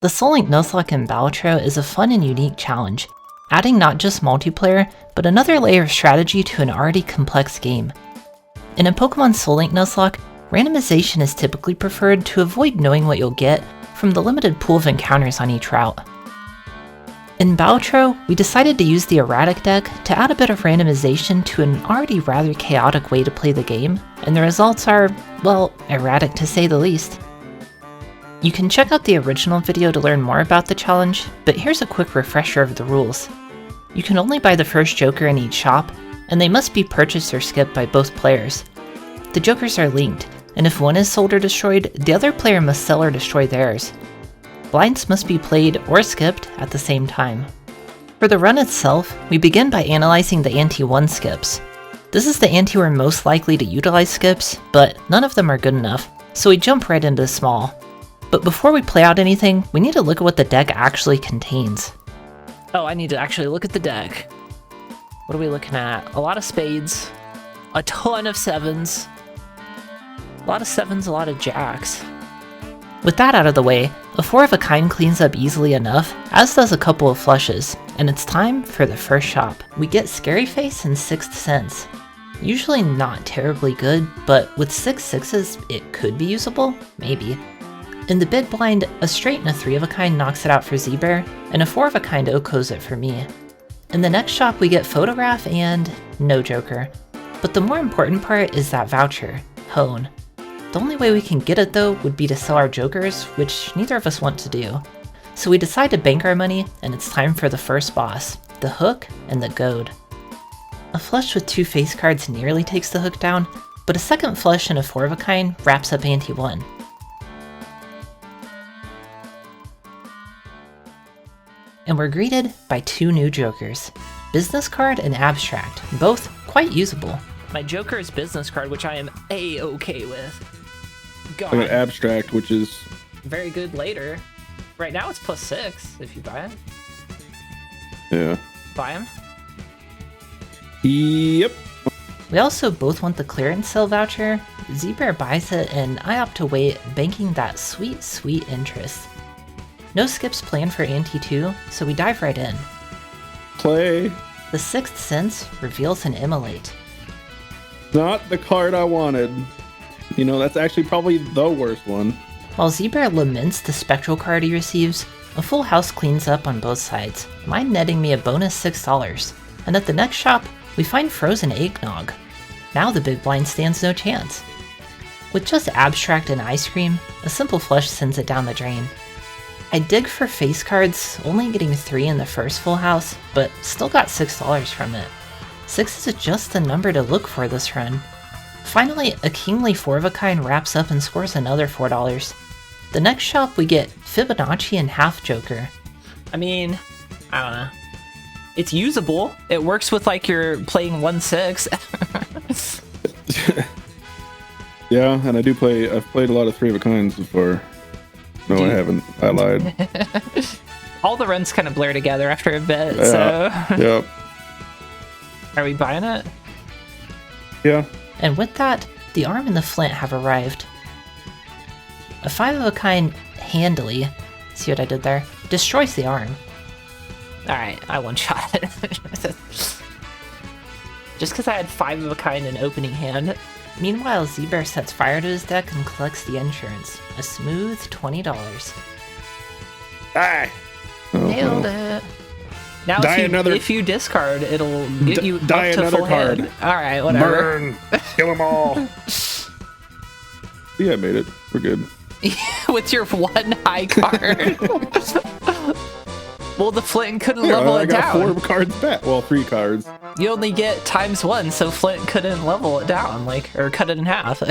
The Soul Link nuzlocke in Balatro is a fun and unique challenge, adding not just multiplayer, but another layer of strategy to an already complex game. In a Pokemon Soul Link nuzlocke, randomization is typically preferred to avoid knowing what you'll get from the limited pool of encounters on each route. In Balatro, we decided to use the erratic deck to add a bit of randomization to an already rather chaotic way to play the game, and the results are, well, erratic to say the least. You can check out the original video to learn more about the challenge, but here's a quick refresher of the rules. You can only buy the first Joker in each shop, and they must be purchased or skipped by both players. The Jokers are linked, and if one is sold or destroyed, the other player must sell or destroy theirs. Blinds must be played or skipped at the same time. For the run itself, we begin by analyzing the Ante 1 skips. This is the ante we're most likely to utilize skips, but none of them are good enough, so we jump right into small. But before we play out anything, we need to look at what the deck actually contains. Oh, I need to actually look at the deck. What are we looking at? A lot of spades, a ton of sevens, a lot of jacks. With that out of the way, a 4 of a kind cleans up easily enough, as does a couple of flushes, and it's time for the first shop. We get Scary Face and Sixth Sense. Usually not terribly good, but with 6 sixes, it could be usable? Maybe. In the big blind, a straight and a 3 of a kind knocks it out for Z-Bear, and a 4 of a kind OHKOs it for me. In the next shop we get Photograph and no Joker. But the more important part is that voucher, Hone. The only way we can get it though would be to sell our Jokers, which neither of us want to do. So we decide to bank our money, and it's time for the first boss, the Hook and the Goad. A flush with 2 face cards nearly takes the Hook down, but a second flush and a 4 of a kind wraps up Ante 1. And we're greeted by 2 new Jokers, Business Card and Abstract, both quite usable. My Joker is Business Card, which I am A-okay with. God. I got Abstract, which is very good later. Right now it's +6 if you buy it. Yeah. Buy him? Yep. We also both want the clearance sale voucher. Z-Bear buys it, and I opt to wait, banking that sweet, sweet interest. No skips planned for Ante 2, so we dive right in. Play. The Sixth Sense reveals an Immolate. Not the card I wanted. You know, that's actually probably the worst one. While Z-Bear laments the spectral card he receives, a full house cleans up on both sides, mine netting me a bonus $6. And at the next shop, we find Frozen Eggnog. Now the big blind stands no chance. With just Abstract and Ice Cream, a simple flush sends it down the drain. I dig for face cards, only getting 3 in the first full house, but still got $6 from it. 6 is just the number to look for this run. Finally, a kingly 4 of a kind wraps up and scores another $4. The next shop we get Fibonacci and Half Joker. I mean, I don't know. It's usable. It works with like you're playing 1/6. Yeah, and I've played a lot of 3 of a kinds before. No, I haven't. I lied. All the runs kind of blur together after a bit, so... Yep. Are we buying it? Yeah. And with that, the Arm and the Flint have arrived. A 5 of a kind handily, see what I did there, destroys the Arm. Alright, I one-shot it. Just because I had 5 of a kind in opening hand. Meanwhile, Z-Bear sets fire to his deck and collects the insurance. A smooth $20. Die! Nailed it! Now if you discard, it'll get you die up to another full card. hand. Alright, whatever. Burn! Kill them all! Yeah, I made it. We're good. With your 1 high card. Well, the Flint couldn't level it down. I got 4 cards back. Well, 3 cards. You only get ×1, so Flint couldn't level it down, or cut it in half.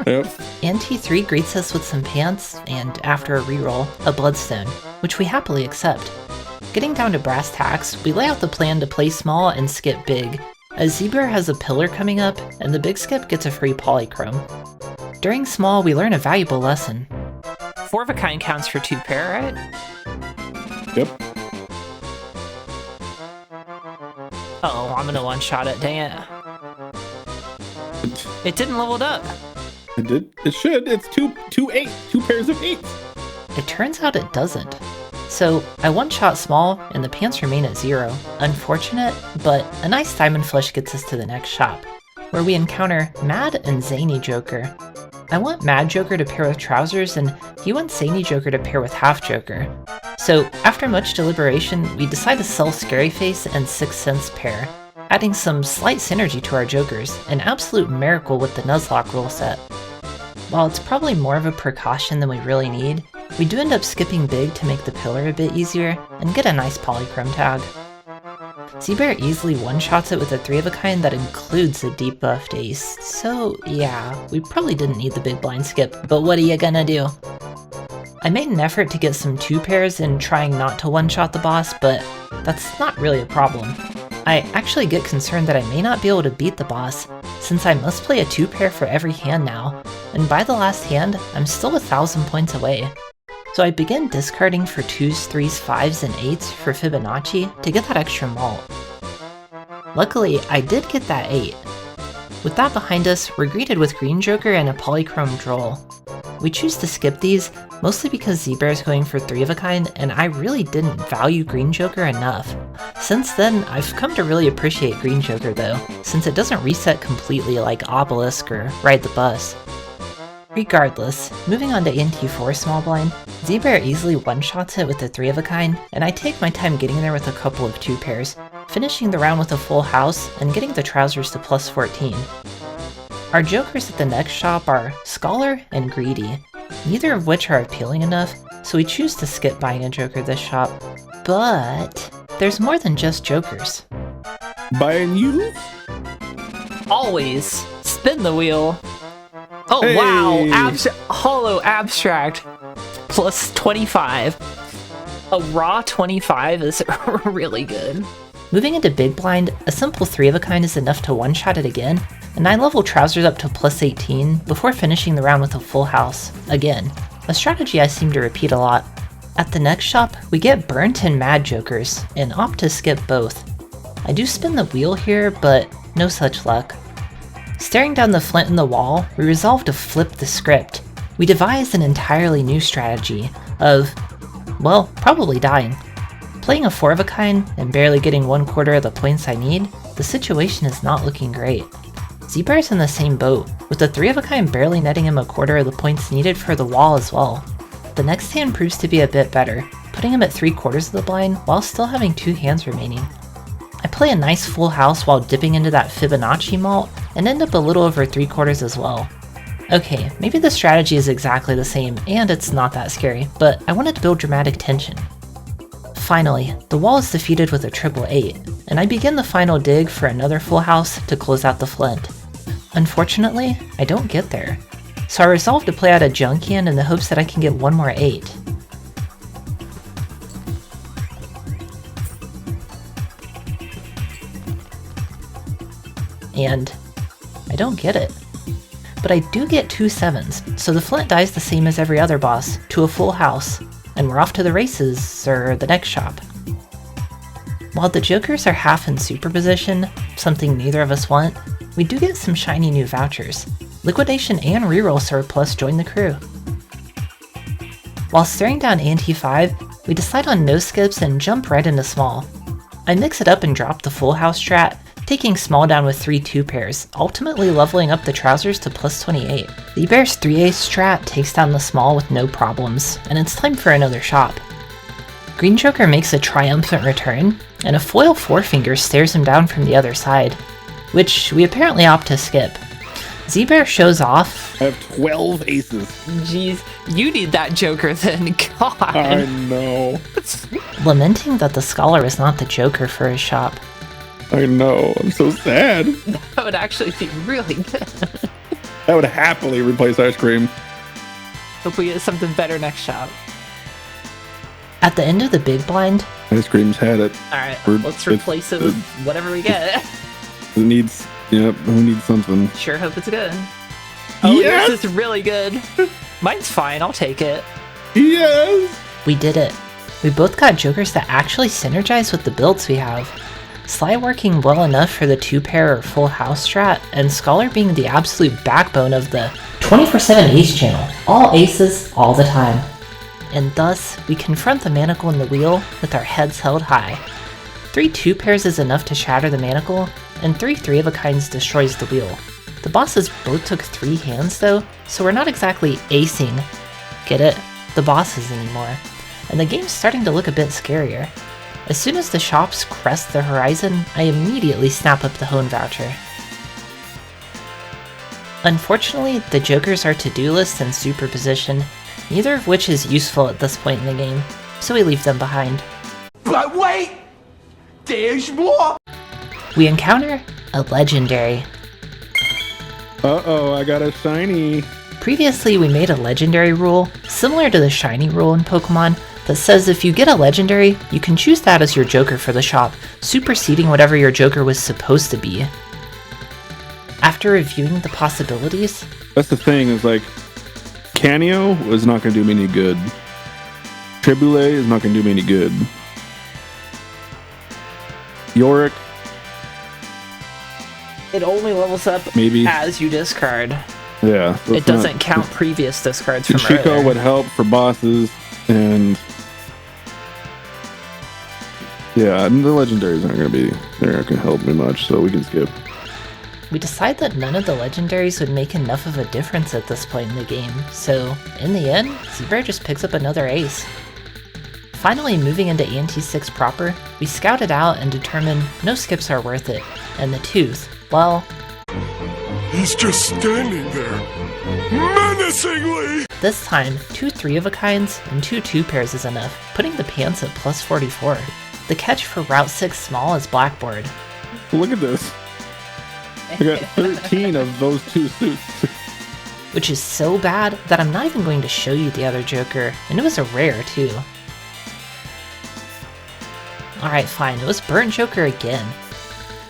Yep. Ante 3 greets us with some pants, and after a reroll, a Bloodstone, which we happily accept. Getting down to brass tacks, we lay out the plan to play small and skip big, as Z-Bear has a pillar coming up, and the big skip gets a free polychrome. During small, we learn a valuable lesson. 4 of a kind counts for 2 pair, right? Yep. Uh-oh, I'm gonna one-shot it, dang it. It didn't level it up. It did. It should. It's two pairs of 8s. it turns out it doesn't. So I one-shot small, and the pants remain at 0. Unfortunate, but a nice diamond flush gets us to the next shop, where we encounter Mad and Zany Joker. I want Mad Joker to pair with Trousers, and he wants Zany Joker to pair with Half Joker. So after much deliberation, we decide to sell Scary Face and Sixth Sense pair, adding some slight synergy to our Jokers, an absolute miracle with the nuzlocke rule set. While it's probably more of a precaution than we really need, we do end up skipping big to make the pillar a bit easier and get a nice polychrome tag. Z-Bear easily one-shots it with a 3-of-a-kind that includes a deep buffed ace, so yeah, we probably didn't need the big blind skip, but what are you gonna do? I made an effort to get some 2 pairs in trying not to one-shot the boss, but that's not really a problem. I actually get concerned that I may not be able to beat the boss, since I must play a 2 pair for every hand now, and by the last hand, I'm still 1,000 points away. So I begin discarding for 2s, 3s, 5s, and 8s for Fibonacci to get that extra malt. Luckily, I did get that 8. With that behind us, we're greeted with Green Joker and a Polychrome Droll. We choose to skip these, mostly because Z-Bear's going for 3-of-a-kind, and I really didn't value Green Joker enough. Since then, I've come to really appreciate Green Joker though, since it doesn't reset completely like Obelisk or Ride the Bus. Regardless, moving on to Ante 4 small blind, Z-Bear easily one-shots it with a 3-of-a-kind, and I take my time getting there with a couple of 2 pairs, finishing the round with a full house and getting the Trousers to plus 14. Our Jokers at the next shop are Scholar and Greedy, neither of which are appealing enough, so we choose to skip buying a Joker this shop. But there's more than just Jokers. Buying you? Always spin the wheel. Oh Hey. wow, Hollow Abstract plus 25. A raw 25 is really good. Moving into Big Blind, a simple 3-of-a-kind is enough to one-shot it again, and I level Trousers up to plus 18 before finishing the round with a full house, again, a strategy I seem to repeat a lot. At the next shop, we get Burnt and Mad Jokers, and opt to skip both. I do spin the wheel here, but no such luck. Staring down the Flint and the Wall, we resolve to flip the script. We devise an entirely new strategy of, well, probably dying. Playing a 4-of-a-kind and barely getting 1/4 of the points I need, the situation is not looking great. Z-Bear's in the same boat, with the 3-of-a-kind barely netting him 1/4 of the points needed for the wall as well. The next hand proves to be a bit better, putting him at 3/4 of the blind while still having 2 hands remaining. I play a nice full house while dipping into that Fibonacci malt, and end up a little over 3/4 as well. Okay, maybe the strategy is exactly the same, and it's not that scary, but I wanted to build dramatic tension. Finally, the wall is defeated with a 888, and I begin the final dig for another full house to close out the Flint. Unfortunately, I don't get there, so I resolve to play out a junk hand in the hopes that I can get one more 8. And I don't get it. But I do get 2 7s, so the Flint dies the same as every other boss, to a full house, and we're off to the races, or the next shop. While the Jokers are half in superposition, something neither of us want, we do get some shiny new vouchers. Liquidation and reroll surplus join the crew. While staring down Ante 5, we decide on no skips and jump right into small. I mix it up and drop the full house strat, taking small down with 3 2 pairs, ultimately leveling up the Trousers to plus 28. The Bear's 3-ace strat takes down the small with no problems, and it's time for another shop. Green Joker makes a triumphant return, and a foil 4-finger stares him down from the other side, which we apparently opt to skip. Z-Bear shows off. I have 12 aces. Jeez, you need that Joker then, God. I know. Lamenting that the Scholar is not the Joker for his shop. I know. I'm so sad. That would actually be really good. I would happily replace ice cream. Hope we get something better next shop. At the end of the Big Blind, Ice cream's had it. Alright, We're- let's replace it with whatever we get. It needs, yep, who needs something? Sure hope it's good. Oh, Yes! yours is really good. Mine's fine, I'll take it. Yes! we did it. We both got Jokers that actually synergize with the builds we have. Sly working well enough for the 2-pair or full house strat, and Scholar being the absolute backbone of the 24/7 ace channel. All aces, all the time. and thus, we confront the manacle and the wheel with our heads held high. 3 2-pairs is enough to shatter the manacle, and 3 3-of-a-kinds destroys the wheel. The bosses both took 3 hands though, so we're not exactly acing, get it, the bosses anymore, and the game's starting to look a bit scarier. As soon as the shops crest the horizon, I immediately snap up the Hone voucher. Unfortunately, the jokers are to-do lists and superposition, neither of which is useful at this point in the game, so we leave them behind. But wait! There's more! We encounter a legendary. Uh-oh, I got a shiny. Previously, we made a legendary rule, similar to the shiny rule in Pokemon, that says if you get a legendary, you can choose that as your joker for the shop, superseding whatever your joker was supposed to be. After reviewing the possibilities, That's the thing, is like, Canio is not going to do me any good. Triboulet is not going to do me any good. Yorick, It only levels up maybe. as you discard. Yeah. so It it's not- doesn't count previous discards from Chico earlier. would help for bosses, and yeah, and the legendaries aren't going to be, they're not going to help me much, so we can skip. we decide that none of the legendaries would make enough of a difference at this point in the game, so in the end, Zebra just picks up another ace. Finally moving into Ante 6 proper, we scout it out and determine no skips are worth it, and the tooth, well, He's just standing there, menacingly! this time 2 3-of-a-kinds and 2 2-pairs is enough, putting the pants at plus 44. The catch for Route 6 small is Blackboard. Look at this. I got 13 of those 2 suits. Which is so bad that I'm not even going to show you the other Joker, and it was a rare too. Alright fine, it was Burnt Joker again.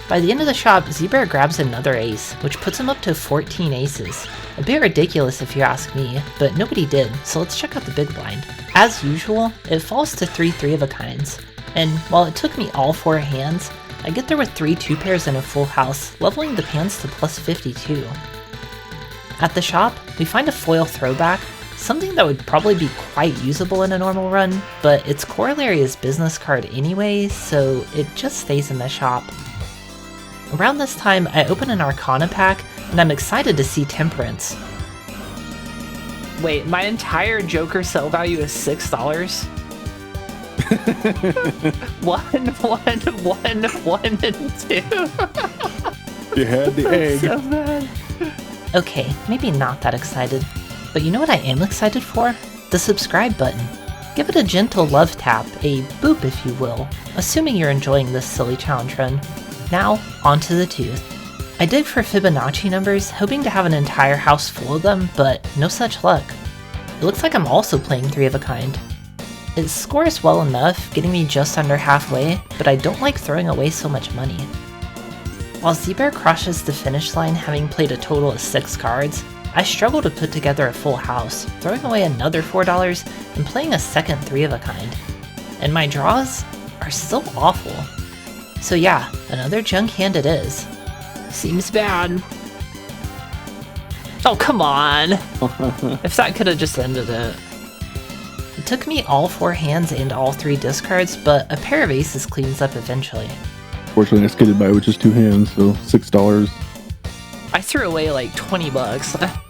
By the end of the shop, Z-Bear grabs another ace, which puts him up to 14 aces. A bit ridiculous if you ask me, but nobody did, so let's check out the big blind. As usual, it falls to 3 3-of-a-kinds, and while it took me all 4 hands, I get there with 3 2-pairs and a full house, leveling the pants to plus 52. At the shop, we find a foil throwback, something that would probably be quite usable in a normal run, but its corollary is business card anyway, so it just stays in the shop. Around this time, I open an Arcana pack, and I'm excited to see Temperance. Wait, my entire Joker sell value is $6? One, and 2. You had the egg. So bad. Okay, maybe not that excited, but you know what I am excited for? The subscribe button. Give it a gentle love tap, a boop if you will, assuming you're enjoying this silly challenge run. Now, onto the tooth. I dig for Fibonacci numbers, hoping to have an entire house full of them, but no such luck. It looks like I'm also playing 3-of-a-kind. It scores well enough, getting me just under halfway, but I don't like throwing away so much money. While Z-Bear crosses the finish line having played a total of 6 cards, I struggle to put together a full house, throwing away another $4 and playing a second 3-of-a-kind. And my draws are still awful. So yeah, another junk hand it is. Seems bad. Oh, come on. If that could have just ended it. It took me all 4 hands and all 3 discards, but a pair of aces cleans up eventually. Fortunately, I skated by with just 2 hands, so $6. I threw away like $20.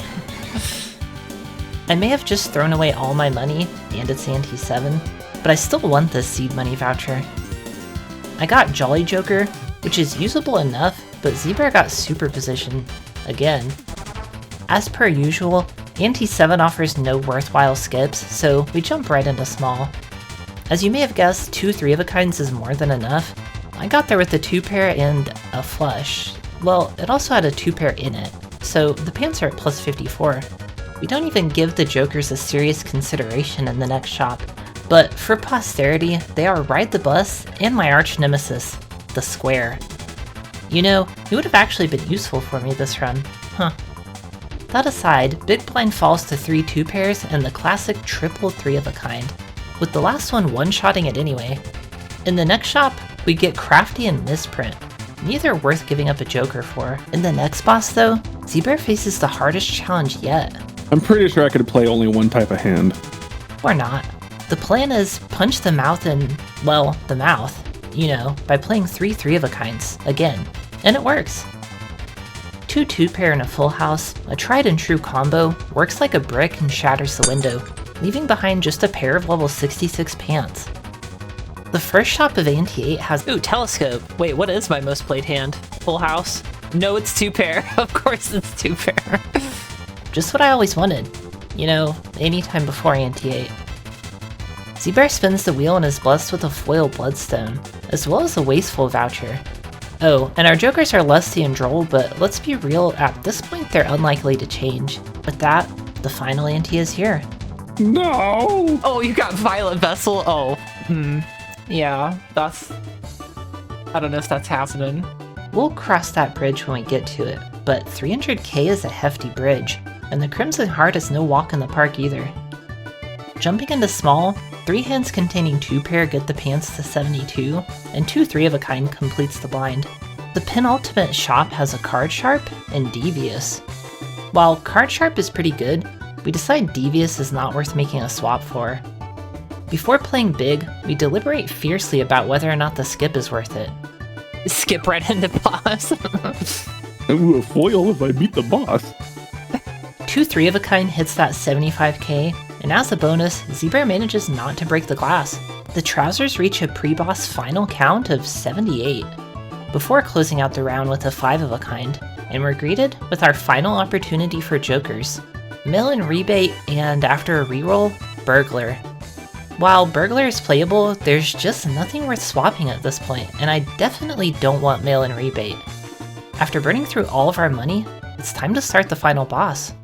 I may have just thrown away all my money, and it's Ante 7, but I still want this seed money voucher. I got Jolly Joker, which is usable enough, but Zebra got superposition again. As per usual, Ante 7 offers no worthwhile skips, so we jump right into small. As you may have guessed, 2 3-of-a-kinds is more than enough. I got there with a 2-pair and a flush. Well, it also had a 2-pair in it, so the pants are at plus 54. We don't even give the jokers a serious consideration in the next shop, but for posterity, they are Ride the Bus and my arch nemesis, the Square. You know, he would have actually been useful for me this run, huh. That aside, Big Blind falls to 3 2-pairs and the classic triple 3-of-a-kind, with the last one one-shotting it anyway. In the next shop, we get Crafty and Misprint, neither worth giving up a joker for. In the next boss though, Z-Bear faces the hardest challenge yet. I'm pretty sure I could play only one type of hand. Or not. The plan is punch the mouth in, well, the mouth, you know, by playing 3 3-of-a-kinds, again, and it works. 2 2-pair in a full house, a tried and true combo, works like a brick and shatters the window, leaving behind just a pair of level 66 pants. The first shop of Ante 8 has— Ooh, telescope. Wait, what is my most played hand? Full house? No, it's 2-pair. Of course it's 2-pair. just what I always wanted, you know, anytime before Ante 8. Z-Bear spins the wheel and is blessed with a foil bloodstone, as well as a wasteful voucher. Oh, and our jokers are lusty and droll, but let's be real, at this point they're unlikely to change. With that, the final ante is here. No! Oh, you got Violet Vessel? Oh, yeah, that's... I don't know if that's happening. We'll cross that bridge when we get to it, but 300k is a hefty bridge, and the Crimson Heart is no walk in the park either. Jumping into small, 3 hands containing 2-pair get the pants to 72, and 2 3-of-a-kind completes the blind. The penultimate shop has a Card Sharp and Devious. While Card Sharp is pretty good, we decide Devious is not worth making a swap for. Before playing big, we deliberate fiercely about whether or not the skip is worth it. Skip right into boss. Ooh, a foil if I beat the boss. 2 3-of-a-kind hits that 75k, and as a bonus, Z-Bear manages not to break the glass. The trousers reach a pre-boss final count of 78, before closing out the round with a 5-of-a-kind, and we're greeted with our final opportunity for jokers. Mail-in rebate, and after a reroll, Burglar. While Burglar is playable, there's just nothing worth swapping at this point, and I definitely don't want mail-in rebate. After burning through all of our money, it's time to start the final boss.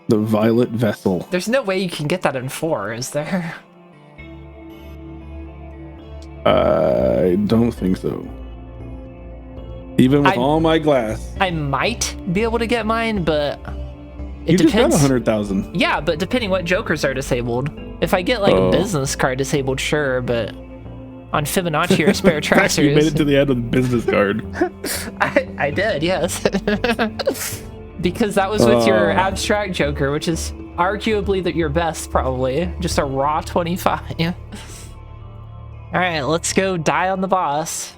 The Violet Vessel. There's no way you can get that in 4, is there? I don't think so. Even with all my glass. I might be able to get mine, but it You depends. just got 100,000. Yeah, but depending what jokers are disabled. If I get like a business card disabled, sure, but on Fibonacci or spare tracers. You made it to the end of the business card. I did, yes. Because that was with your abstract joker, which is arguably your best, probably. Just a raw 25. Alright, let's go die on the boss.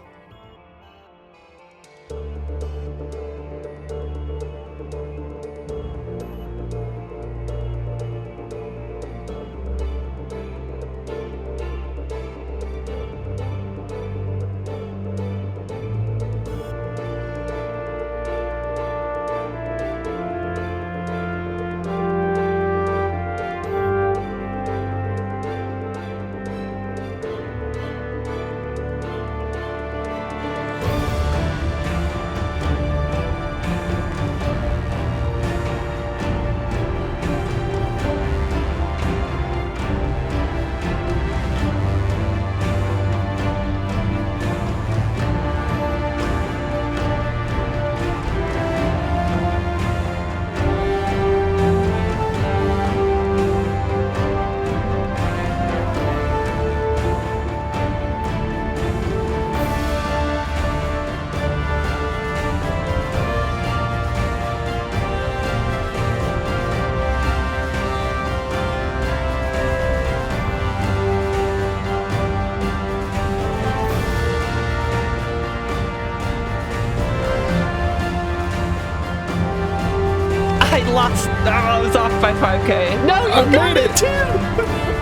I was off by 5k. No, you got it too!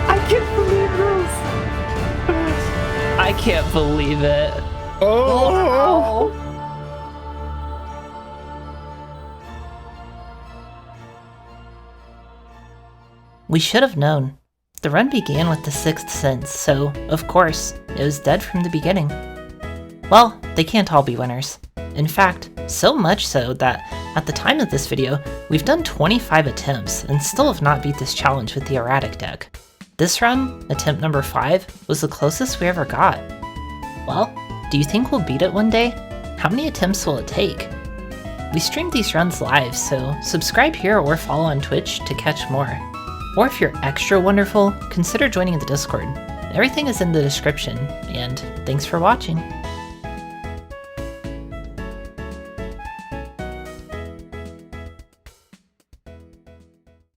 I can't believe this. I can't believe it. Oh! We should have known. The run began with the 6th sense, so, of course, it was dead from the beginning. Well, they can't all be winners. In fact, so much so that, at the time of this video, we've done 25 attempts and still have not beat this challenge with the erratic deck. This run, attempt number 5, was the closest we ever got. Well, do you think we'll beat it one day? How many attempts will it take? We stream these runs live, so subscribe here or follow on Twitch to catch more. Or if you're extra wonderful, consider joining the Discord. Everything is in the description, and thanks for watching.